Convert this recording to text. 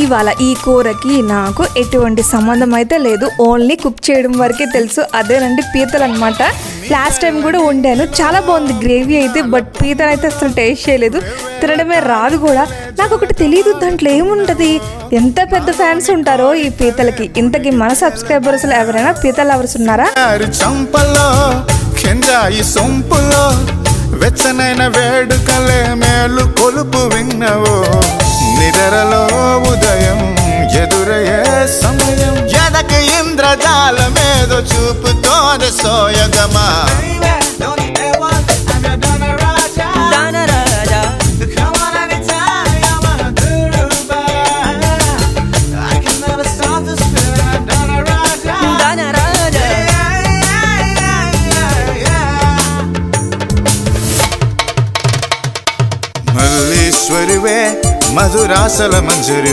ఇవాళ ఈ కూరకి నాకు ఎటువంటి సంబంధం అయితే లేదు, ఓన్లీ కుక్ చేయడం వరకే తెలుసు. అదేనండి పీతలు అనమాట. లాస్ట్ టైం కూడా వండాను, చాలా బాగుంది గ్రేవీ అయితే. బట్ పీతలు అయితే అసలు టేస్ట్ చేయలేదు, తినడమే రాదు కూడా. నాకు ఒకటి తెలియదు, దాంట్లో ఏముంటుంది. ఎంత పెద్ద ఫ్యాన్స్ ఉంటారో ఈ పీతలకి. ఇంతకీ మన సబ్స్క్రైబర్స్ ఎవరైనా పీతల లవర్స్ ఉన్నారా? వెచ్చనైన వేడుకలే మేలు కొలుపు విన్నవో, నిద్రలో ఉదయం ఎదురయ్యే సమయం, ఎదకి ఇంద్రజాలమేదో చూపుతోంది సోయగమా. మల్లీశ్వరివే మధురాసల మంజరివే.